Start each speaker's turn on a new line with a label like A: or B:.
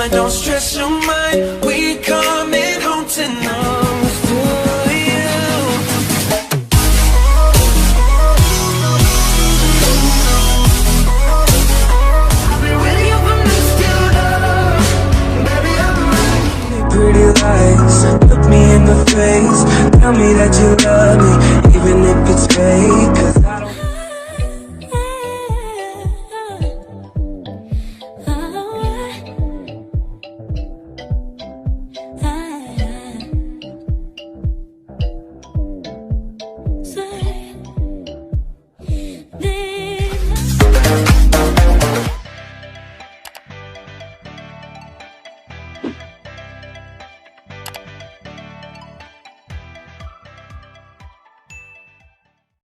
A: Mama, don't stress your mind. We coming home tonight.
B: Pretty lies, look me in the face, tell me that you love me, even if it's fake.